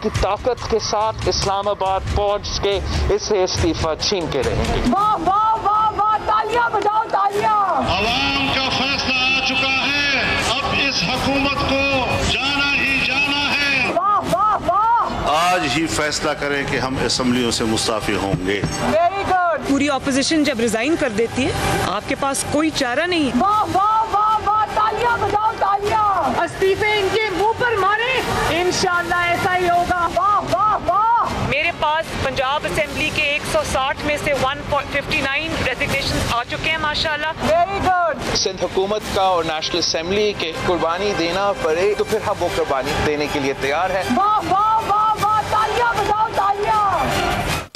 की ताकत के साथ इस्लामाबाद पहुंच के इससे इस्तीफा छीन के रहेंगे। वाह वाह वाह वाह, तालियां बजाओ तालियां। अवाम का फैसला आ चुका है, अब इस हुकूमत को जाना ही जाना है। वाह वाह वाह, आज ही फैसला करें कि हम असेंबलियों से मुस्ताफी होंगे। Very good. पूरी ऑपोजिशन जब रिजाइन कर देती है, आपके पास कोई चारा नहीं। वाह वाह वाह वाह, तालियां बजाओ तालियां। इस्तीफे इनके मुंह पर मारे, इंशाल्लाह ऐसा ही होगा। वाह वाह वाह। मेरे पास पंजाब असेंबली के 160 में से 159 रेजिग्नेशन आ चुके हैं माशाल्लाह। Very good. सिंध हुकूमत का और नेशनल असेंबली के कुर्बानी देना पड़े तो फिर हम वो कुर्बानी देने के लिए तैयार हैं। वाह वाह वाह वाह, तालियां बजाओ तालियां।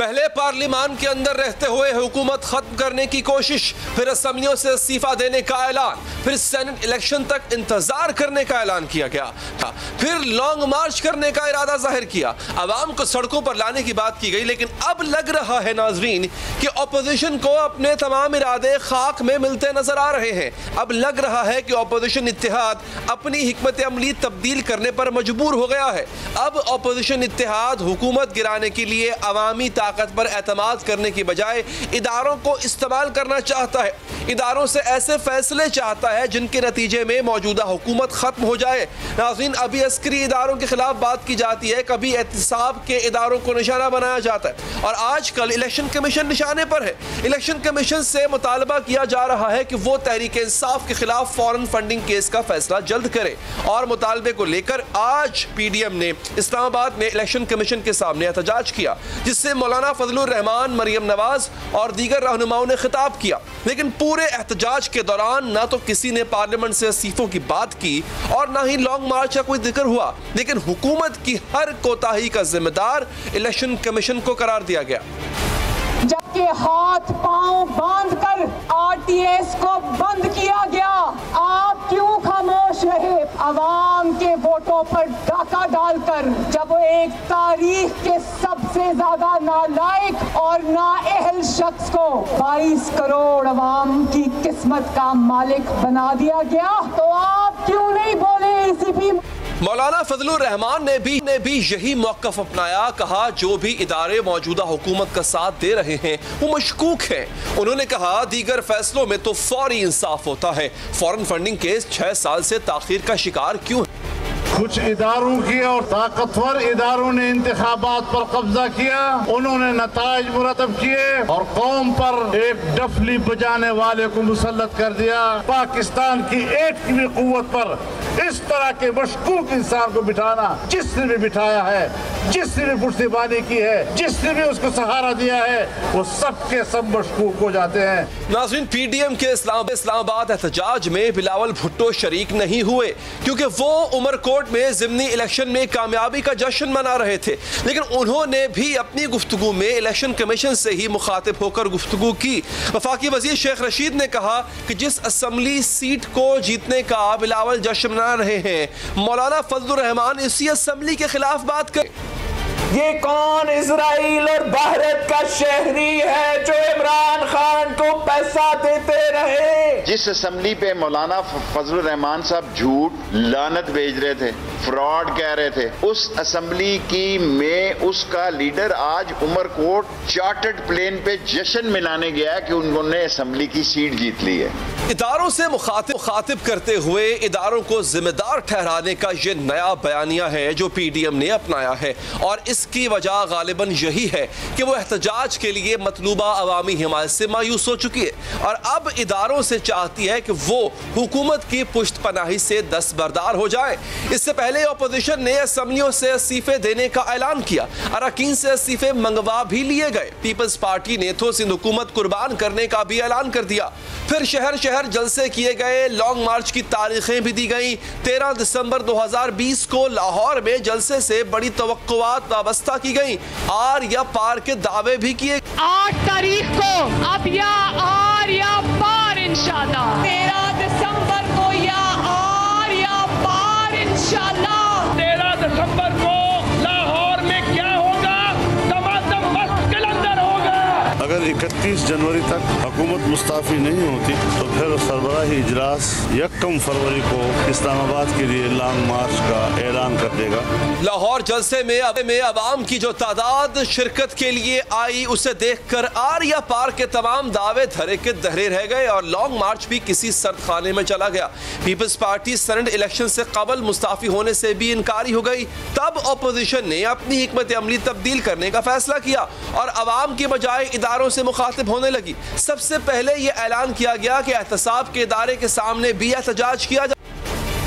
पहले पार्लियामान के अंदर रहते हुए हुकूमत खत्म करने की कोशिश, फिर असेंबलियों से इस्तीफा देने का ऐलान, फिर सेनेट इलेक्शन तक इंतजार करने का ऐलान किया गया था, फिर लॉन्ग मार्च करने का इरादा जाहिर किया, अवाम को सड़कों पर लाने की बात की गई। लेकिन अब लग रहा है नाजरीन कि ऑपोजिशन को अपने तमाम इरादे खाक में मिलते नजर आ रहे हैं। अब लग रहा है कि ऑपोजिशन इत्तेहाद अपनी हिकमत अमली तब्दील करने पर मजबूर हो गया है। अब ऑपोजिशन इत्तेहाद हुकूमत गिराने के लिए अवामी ताकत पर एतमाद करने की बजाय इदारों को इस्तेमाल करना चाहता है, इदारों से ऐसे फैसले चाहता है जिनके नतीजे में मौजूदा हुकूमत खत्म हो जाए। नाज़रीन, अभी अस्करी इदारों के खिलाफ बात की जाती है, कभी एहतिसाब के इदारों को निशाना बनाया जाता है, और आजकल इलेक्शन कमीशन निशाने पर है। इलेक्शन कमीशन से मुतालबा किया जा रहा है कि वो तहरीक इंसाफ के खिलाफ फॉरेन फंडिंग केस का फैसला जल्द करे, और मुतालबे को लेकर आज PDM ने इस्लामाबाद में इलेक्शन कमीशन के सामने एहतजाज किया, जिससे मौलाना फजलुर रहमान, मरियम नवाज और दीगर रहनुमाओं ने खिताब किया। लेकिन पूरे एहतजाज के दौरान ना तो किसी ने पार्लियामेंट से इस्तीफों की बात की और ना ही लॉन्ग मार्च का कोई जिक्र हुआ। लेकिन हुकूमत की हर कोताही का जिम्मेदार इलेक्शन कमीशन को करार दिया गया। जबकि हाथ पांव बांधकर RTS को बंद किया गया, आप क्यों खामोश रहे? अवाम के वोटों पर डाका डालकर जब वो एक तारीख के सबसे ज्यादा नालायक और नाअहल शख्स को 22 करोड़ अवाम की किस्मत का मालिक बना दिया गया, तो आप क्यों नहीं बोले? ACP मौलाना फजलुर रहमान ने भी यही मौक़िफ़ अपनाया, कहा जो भी इदारे मौजूदा हुकूमत का साथ दे रहे हैं वो मशकूक हैं। उन्होंने कहा दीगर फैसलों में तो फौरी इंसाफ होता है, फॉरेन फंडिंग केस 6 साल से ताखीर का शिकार क्यों है? कुछ इदारों की और ताकतवर इदारों ने इंतखाबात पर कब्जा किया, उन्होंने नताइज मुरतब किए और कौम पर एक डफली बजाने वाले को मुसल्लत कर दिया। पाकिस्तान की एक भी कुव्वत पर इस तरह के मशकूक इंसान को बिठाना, जिसने भी बिठाया है, जिसने भी पुश्तबानी की है, जिसने भी उसको सहारा दिया है, वो सबके सब मशकूक हो जाते हैं। नाज़रीन, PDM के इस्लामाबाद एहतजाज में बिलावल भुट्टो शरीक नहीं हुए, क्योंकि वो उमरकोट में ज़िमनी इलेक्शन में कामयाबी का जश्न मना रहे थे। लेकिन उन्होंने भी अपनी गुफ्तगू में इलेक्शन कमीशन से ही मुखातिब होकर गुफ्तगू की। वफाकी वज़ीर शेख रशीद ने कहा कि जिस असम्बली सीट को जीतने का बिलावल जश्न मना रहे हैं, मौलाना फजलुर रहमान इसी असम्बली के खिलाफ बात करें। ये कौन इजराइल और भारत का शहरी है जो इमरान खान को पैसा देते रहे? जिस असम्बली पे मौलाना फजलुर रहमान साहब झूठ लानत भेज रहे थे, फ्रॉड कह रहे थे, उस असम्बली की में उसका लीडर आज उमरकोट चार्टर्ड प्लेन पे जश्न मनाने गया कि उन्होंने असम्बली की सीट जीत ली है। इदारों से मुखातिब करते हुए इदारों को जिम्मेदार ठहराने का ये नया बयानिया है जो PDM ने अपनाया है, और इसकी वजह गालिबन यही है कि वो एहतजाज के लिए मतलूबा अवामी हिमायत से मायूस हो चुकी है और अब इदारों से चाहती है कि वो हुकूमत की पुश्त पनाही से दस्तबरदार हो जाए। इससे पहले अपोजिशन ने असम्बलियों से इस्तीफे देने का ऐलान किया, अरकान से इस्तीफे मंगवा भी लिए गए। पीपल्स पार्टी ने तो सिंध हुकूमत कुर्बान करने का भी ऐलान कर दिया। फिर शहर शहर जलसे किए गए, लॉन्ग मार्च की तारीखें भी दी गई। 13 दिसंबर 2020 को लाहौर में जलसे से बड़ी तवक्कुआत वाबस्ता की गई, आर या पार के दावे भी किए। 8 तारीख को अब या आर या पार इंशाल्लाह, 13 दिसंबर को या आर या पार इंशाल्लाह। 13 दिसंबर को लाहौर में क्या होगा? तमाम मस्जिद के अंदर होगा। अगर 31 जनवरी तक हुकूमत मुस्ताफ़ी नहीं होती तो फिर सरबराही इजलास 1 फरवरी को इस्लामाबाद के लिए लॉन्ग मार्च का ऐलान कर देगा। लाहौर जलसे में अवाम की जो तादाद शिरकत के लिए आई, उसे देखकर आरिया पार के तमाम दावे धरे के धरे रह गए और लॉन्ग मार्च भी किसी सर्द खाने में चला गया। पीपल्स पार्टी सेनेट इलेक्शन से कबल मुस्ताफी होने से भी इनकारी हो गई। तब अपोजिशन ने अपनी हिकमत अमली तब्दील करने का फैसला किया और अवाम के बजाय इदारों से मुखातिब होने लगी। सबसे पहले यह ऐलान किया गया कि एहतसाब के इदारे के सामने भी एहतजाज किया जाए।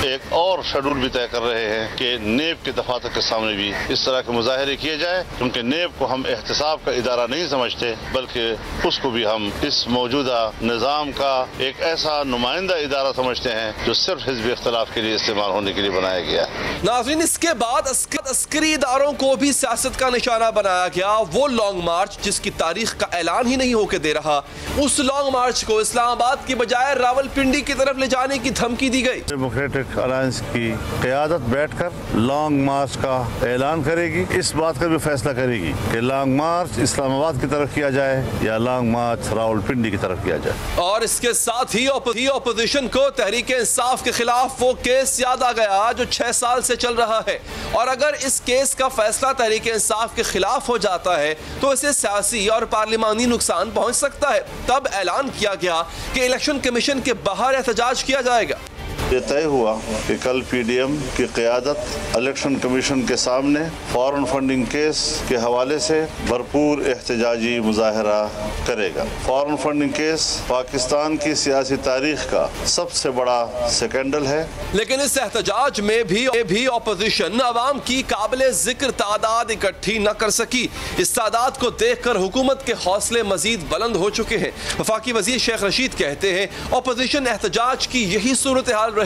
एक और शेड्यूल भी तय कर रहे हैं कि नेब के दफातर के सामने भी इस तरह के मुजाहरे किए जाए, क्योंकि नेब को हम एहतसाब का इदारा नहीं समझते, बल्कि उसको भी हम इस मौजूदा निज़ाम का एक ऐसा नुमाइंदा इदारा समझते हैं जो सिर्फ हिज़्ब इख्तिलाफ के लिए इस्तेमाल होने के लिए बनाया गया है। नाज़रीन, इसके बाद अस्करी इदारों को भी सियासत का निशाना बनाया गया। वो लॉन्ग मार्च जिसकी तारीख का ऐलान ही नहीं होकर दे रहा, उस लॉन्ग मार्च को इस्लामाबाद की बजाय रावलपिंडी की तरफ ले जाने की धमकी दी गई। डेमोक्रेटिक अलायंस की क़यादत बैठकर लॉन्ग मार्च का ऐलान करेगी। इस बात का भी फैसला करेगी कि लॉन्ग मार्च इस्लामाबाद की तरफ किया जाए या लॉन्ग मार्च रावलपिंडी की तरफ किया जाए। और इसके साथ ही अपोजिशन को तहरीक इंसाफ के खिलाफ वो केस याद आ गया जो 6 साल से चल रहा है, और अगर इस केस का फैसला तहरीक इंसाफ के खिलाफ हो जाता है तो इसे सियासी और पार्लिमानी नुकसान पहुंच सकता है। तब ऐलान किया गया कि इलेक्शन कमीशन के बाहर एहतजाज किया जाएगा। ये तय हुआ कि कल पीडीएम की क़यादत इलेक्शन कमीशन के सामने फॉरेन फंडिंग केस के हवाले से भरपूर एहतजाजी मुजाहरा करेगा। फॉरेन फंडिंग केस पाकिस्तान की सियासी तारीख का सबसे बड़ा स्कैंडल है। लेकिन इस एहतजाज में भी अपोजिशन अवाम की काबिल जिक्र तादाद इकट्ठी न कर सकी। इस तादाद को देखकर हुकूमत के हौसले मजीद बुलंद हो चुके हैं। वफाकी वजीर शेख रशीद कहते हैं अपोजिशन एहतजाज की यही सूरत हाल रही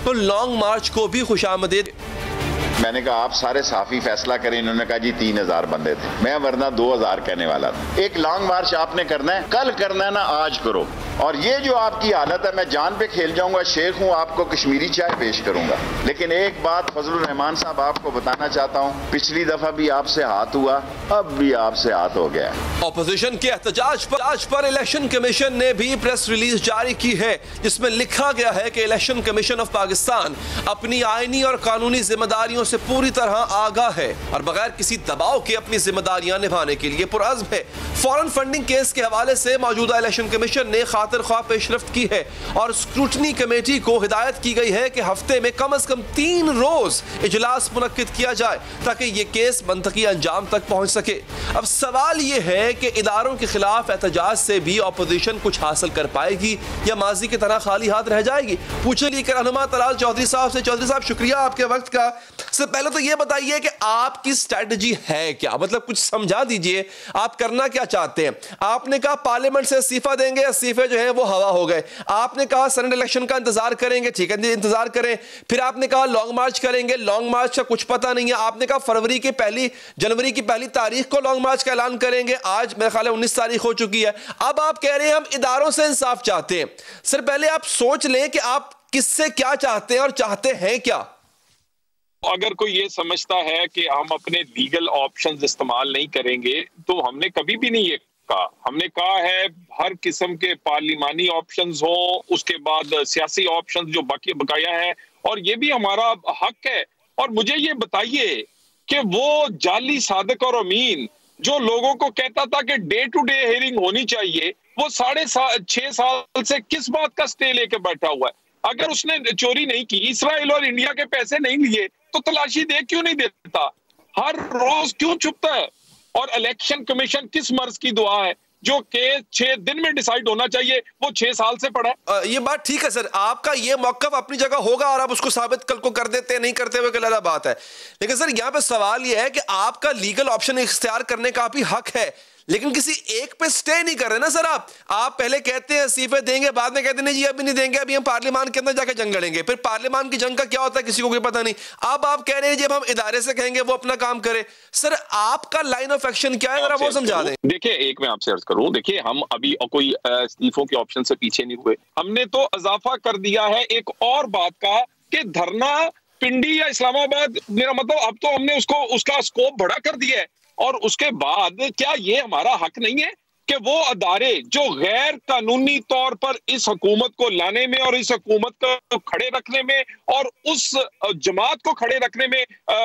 तो लॉन्ग मार्च को भी खुशामदीद। मैंने कहा आप सारे साफी फैसला करें। इन्होंने कहा जी 3000 बंदे थे, मैं वरना 2000 कहने वाला था। एक लॉन्ग मार्च आपने करना है, कल करना है ना, आज करो। और ये जो आपकी हालत है, मैं जान पे खेल जाऊंगा, शेख हूं, आपको कश्मीरी चाय पेश करूंगा। लेकिन एक बात फजलुर रहमान साहब आपको बताना चाहता हूं, पिछली दफा भी आपसे हाथ हुआ, अब भी आपसे हाथ हो गया। अपोजिशन के एहतजाज पर इलेक्शन कमीशन ने भी प्रेस रिलीज जारी की है जिसमें लिखा गया है कि इलेक्शन कमीशन ऑफ पाकिस्तान अपनी आईनी और कानूनी जिम्मेदारियों से पूरी तरह आगाह है और बगैर किसी दबाव के अपनी जिम्मेदारियां निभाने के लिए पुरअज़्म है। फॉरेन फंडिंग केस के हवाले से मौजूदा इलेक्शन कमीशन ने खातिर ख्वाह पेशरफ्त की है और स्क्रूटनी कमेटी को हिदायत की गई है कि हफ्ते में कम से कम 3 रोज इजलास मुनक्किद किया जाए ताकि ये केस मंतकी अंजाम तक पहुंच सके। अब सवाल ये है कि इदारों के खिलाफ एहतजाज से भी अपोजिशन कुछ हासिल कर पाएगी या माजी की तरह खाली हाथ रह जाएगी। पूछे लेकर रहनुमा तलाल चौधरी साहब से। चौधरी साहब, शुक्रिया आपके वक्त का। सबसे पहले तो ये बताइए कि आपकी स्ट्रेटजी है क्या, मतलब कुछ समझा दीजिए, आप करना क्या चाहते हैं। आपने कहा पार्लियामेंट से इस्तीफा देंगे, इस्तीफे जो है वो हवा हो गए। आपने कहा सेनेट इलेक्शन का इंतजार करेंगे, ठीक है इंतजार करें। फिर आपने कहा लॉन्ग मार्च करेंगे, लॉन्ग मार्च का कुछ पता नहीं है। आपने कहा जनवरी की पहली तारीख को लॉन्ग मार्च का ऐलान करेंगे, आज मेरे ख्याल है 19 तारीख हो चुकी है। अब आप कह रहे हैं हम इदारों से इंसाफ चाहते हैं। सर पहले आप सोच लें कि आप किससे क्या चाहते हैं और चाहते हैं क्या। अगर कोई ये समझता है कि हम अपने लीगल ऑप्शंस इस्तेमाल नहीं करेंगे तो हमने कभी भी नहीं ये कहा। हमने कहा है हर किस्म के पार्लिमानी ऑप्शंस हो, उसके बाद सियासी ऑप्शंस जो बाकी बकाया है, और ये भी हमारा हक है। और मुझे ये बताइए कि वो जाली सादिक और अमीन जो लोगों को कहता था कि डे टू डे हियरिंग होनी चाहिए, वो 6.5 साल से किस बात का स्टे लेके बैठा हुआ है। अगर उसने चोरी नहीं की, इस्राइल और इंडिया के पैसे नहीं लिए, तो तलाशी दे क्यों नहीं देता, हर रोज क्यों छुपता है। और इलेक्शन कमीशन किस मर्ज की दुआ है जो केस 6 दिन में डिसाइड होना चाहिए, वो 6 साल से पड़ा है। ये बात ठीक है सर, आपका ये मौक़िफ़ अपनी जगह होगा और आप उसको साबित कल को कर देते हैं, नहीं करते हुए अलग बात है। लेकिन सर यहाँ पे सवाल ये है कि आपका लीगल ऑप्शन इख्तियार करने का भी हक है, लेकिन किसी एक पे स्टे नहीं कर रहे ना सर। आप पहले कहते हैं इस्तीफे देंगे, बाद में कहते हैं जी अभी नहीं देंगे, अभी हम पार्लियामान के अंदर जाकर जंग लड़ेंगे। फिर पार्लियामान की जंग का क्या होता है किसी को कोई पता नहीं। अब आप कह रहे हैं जब हम इदारे से कहेंगे वो अपना काम करे। सर आपका लाइन ऑफ एक्शन क्या है, जरा वो समझा दें। देखिए, एक मैं आपसे अर्ज करूं, देखिए हम अभी कोई इस्तीफों के ऑप्शन से पीछे नहीं हुए। हमने तो इजाफा कर दिया है एक और बात का कि धरना पिंडी या इस्लामाबाद, मेरा मतलब अब तो हमने उसका स्कोप बड़ा कर दिया है। और उसके बाद क्या ये हमारा हक नहीं है कि वो अदारे जो गैर कानूनी तौर पर इस हुकूमत को लाने में और इस हुकूमत को खड़े रखने में और उस जमात को खड़े रखने में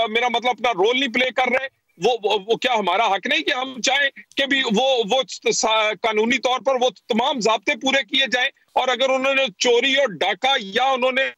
मेरा मतलब अपना रोल नहीं प्ले कर रहे, वो क्या हमारा हक नहीं कि हम चाहें कि भी वो कानूनी तौर पर वो तमाम ज़ाब्ते पूरे किए जाएं, और अगर उन्होंने चोरी और डाका या उन्होंने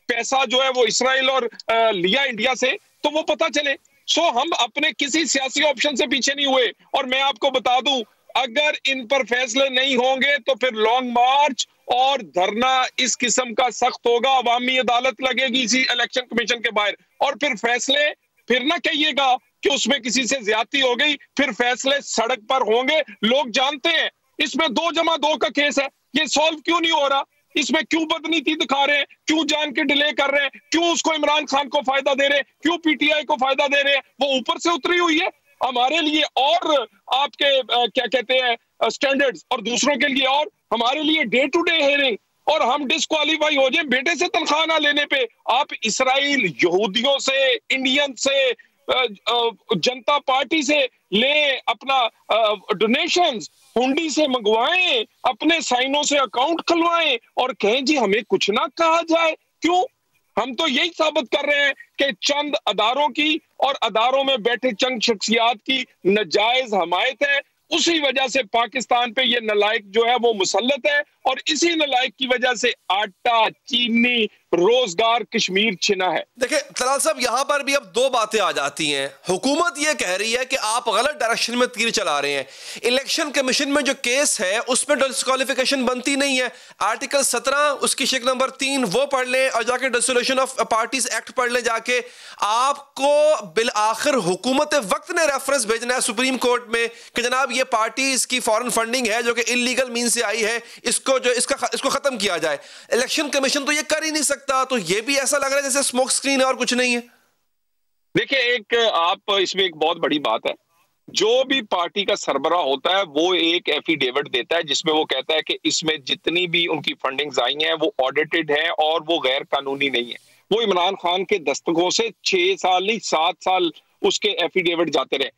पैसा जो है वो इसराइल और लिया इंडिया से, तो वो पता चले। सो हम अपने किसी सियासी ऑप्शन से पीछे नहीं हुए। और मैं आपको बता दूं, अगर इन पर फैसले नहीं होंगे तो फिर लॉन्ग मार्च और धरना इस किस्म का सख्त होगा, अवामी अदालत लगेगी इसी इलेक्शन कमीशन के बाहर, और फिर फैसले, फिर ना कहिएगा कि उसमें किसी से ज्यादती हो गई, फिर फैसले सड़क पर होंगे। लोग जानते हैं इसमें 2+2 का केस है, ये सॉल्व क्यों नहीं हो रहा, इसमें क्यों बदनीति दिखा रहे हैं, क्यों जान के डिले कर रहे हैं, क्यों उसको इमरान खान को फायदा दे रहे हैं, क्यों पीटीआई को फायदा दे रहे हैं, वो ऊपर से उतरी हुई है हमारे लिए और आपके क्या कहते हैं स्टैंडर्ड्स, और दूसरों के लिए और हमारे लिए डे टू डे हेयरिंग, और हम डिस्क्वालीफाई हो जाए बेटे से तनख्वाह ना लेने पे। आप इसराइल, यहूदियों से, इंडियन से, जनता पार्टी से ले, अपना डोनेशंस हुंडी से मंगवाएं, अपने साइनों से अकाउंट खुलवाएं और कहें जी हमें कुछ ना कहा जाए। क्यों? हम तो यही साबित कर रहे हैं कि चंद अदारों की और अदारों में बैठे चंद शख्सियात की नाजायज हमायत है, उसी वजह से पाकिस्तान पे ये नलायक जो है वो मुसल्लत है, और इसी नलायक की वजह से आटा, चीनी, रोजगार कश्मीर छिना है। देखिए तलाल साहब, यहां पर भी अब दो बातें आ जाती हैं। हुकूमत ये कह रही है कि आप गलत डायरेक्शन में तीर चला रहे हैं। इलेक्शन कमीशन में जो केस है उसमें डिस्क्वालिफिकेशन बनती नहीं है। आर्टिकल 17 उसकी शेक नंबर 3 वो पढ़ लें और जाके डिसोल्यूशन ऑफ पार्टीज एक्ट पढ़ लें जाके। आपको बिल आखिर हुकूमत वक्त ने रेफरेंस भेजना है सुप्रीम कोर्ट में कि जनाब ये पार्टी इसकी फॉरेन फंडिंग है जो कि इलीगल मीन से आई है, इसको खत्म किया जाए। इलेक्शन कमीशन तो ये कर ही नहीं सकता, तो ये भी ऐसा लग रहा है जैसे स्मोक स्क्रीन है और कुछ नहीं है। देखिए, एक आप इसमें एक बहुत बड़ी बात है, जो भी पार्टी का सरबराह होता है वो एक एफिडेविट देता है जिसमें वो कहता है कि इसमें जितनी भी उनकी फंडिंग्स आई हैं वो ऑडिटेड है और वो गैर कानूनी नहीं है। वो इमरान खान के दस्तकों से 6 साल नहीं 7 साल उसके एफिडेविट जाते रहे।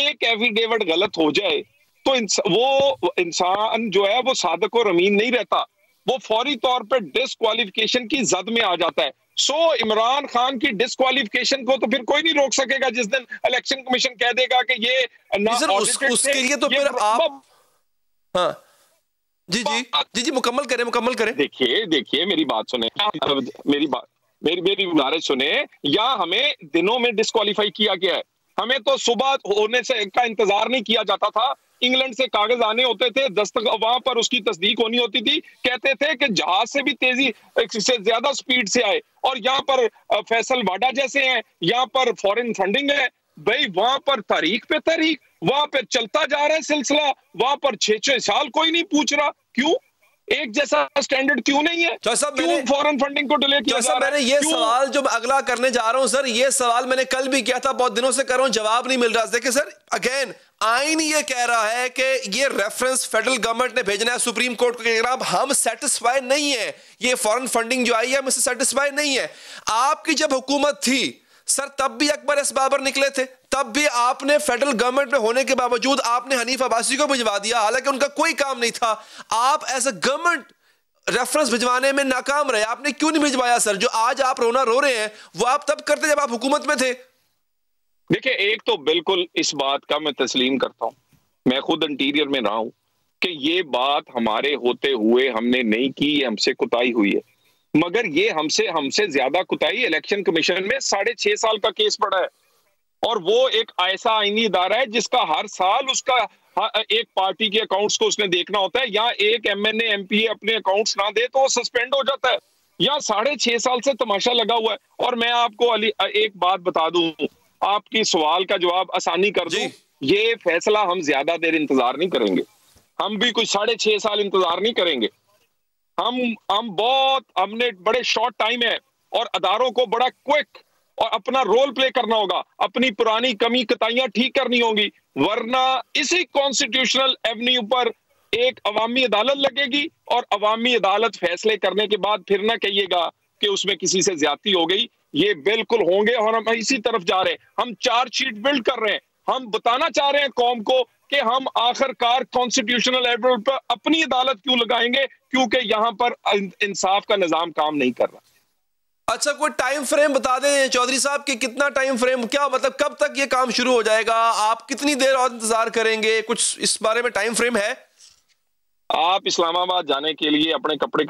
एक एफिडेविट गलत हो जाए तो वो इंसान जो है वो सादिक और अमीन नहीं रहता, वो फौरी तौर पर डिस्क्वालिफिकेशन की जद में आ जाता है। सो इमरान खान की डिस्क्वालिफिकेशन को तो फिर कोई नहीं रोक सकेगा जिस दिन इलेक्शन कमीशन कह देगा कि ये उसके लिए तो फिर आप जी मुकम्मल करें। देखिए मेरी बात सुने, मेरी गुजारिश सुने। या हमें दिनों में डिस्क्वालीफाई किया गया है, हमें तो सुबह होने से का इंतजार नहीं किया जाता था। इंग्लैंड से कागज आने होते थे, वहां पर उसकी तस्दीक होनी होती थी, कहते थे कि जहाज से भी तेजी से ज्यादा स्पीड से आए। और यहाँ पर फैसल वाडा जैसे हैं, यहाँ पर फॉरेन फंडिंग है भाई, वहां पर तारीख पे तारीख, वहां पर चलता जा रहा है सिलसिला, वहां पर 6-6 साल कोई नहीं पूछ रहा। क्यों एक जैसा स्टैंडर्ड क्यों नहीं है? क्यों फॉरेन फंडिंग को डिले किया जा रहा है? मैंने ये सवाल जो अगला करने जा रहा हूं सर, ये सवाल मैंने कल भी किया था, बहुत दिनों से कर रहा हूं, जवाब नहीं मिल रहा। देखिए सर, अगेन आईन ये कह रहा है कि ये रेफरेंस फेडरल गवर्नमेंट ने भेजना है सुप्रीम कोर्ट को, जनाब हम सेटिस्फाई नहीं है, ये फॉरेन फंडिंग जो आई है हम इससे सेटिस्फाई नहीं है। आपकी जब हुकूमत थी सर तब भी अकबर एस बाबर निकले थे, तब भी आपने फेडरल गवर्नमेंट में होने के बावजूद आपने हनीफ अब्बासी को भिजवा दिया, हालांकि उनका कोई काम नहीं था। आप एज अ गवर्नमेंट रेफरेंस भिजवाने में नाकाम रहे, आपने क्यों नहीं भिजवाया सर? जो आज आप रोना रो रहे हैं वो आप तब करते जब आप हुकूमत में थे। देखिए, एक तो बिल्कुल इस बात का मैं तस्लीम करता हूं, मैं खुद इंटीरियर में रहा हूं, कि ये बात हमारे होते हुए हमने नहीं की, ये हमसे कुताही हुई है। मगर ये हमसे ज्यादा कुताही इलेक्शन कमीशन में 6.5 साल का केस पड़ा है, और वो एक ऐसा आईनी इदारा है जिसका हर साल उसका एक पार्टी के अकाउंट्स को उसने देखना होता है। या एक MNA MPA अपने अकाउंट्स ना दे तो वो सस्पेंड हो जाता है। या 6.5 साल से तमाशा लगा हुआ है। और मैं आपको एक बात बता दूं, आपकी सवाल का जवाब आसानी कर दूं, ये फैसला हम ज्यादा देर इंतजार नहीं करेंगे, हम भी कुछ 6.5 साल इंतजार नहीं करेंगे। हमने बड़े शॉर्ट टाइम है और अदारों को बड़ा क्विक और अपना रोल प्ले करना होगा, अपनी पुरानी कमी कताइयां ठीक करनी होंगी, वरना इसी कॉन्स्टिट्यूशनल एवेन्यू पर एक अवामी अदालत लगेगी और अवामी अदालत फैसले करने के बाद फिर ना कहिएगा कि उसमें किसी से ज्यादती हो गई। ये बिल्कुल होंगे और हम इसी तरफ जा रहे हैं। हम चार्जशीट बिल्ड कर रहे हैं, हम बताना चाह रहे हैं कौम को कि हम आखिरकार कॉन्स्टिट्यूशनल लेवल पर अपनी अदालत क्यों लगाएंगे, क्योंकि यहां पर इंसाफ का निजाम काम नहीं कर रहा। अच्छा, कोई टाइम फ्रेम बता दें चौधरी साहब कि कितना टाइम फ्रेम, क्या मतलब कब तक ये काम शुरू हो जाएगा, आप कितनी देर और इंतजार करेंगे, कुछ इस बारे में टाइम फ्रेम है? आप इस्लामाबाद जाने के लिए अपने कपड़े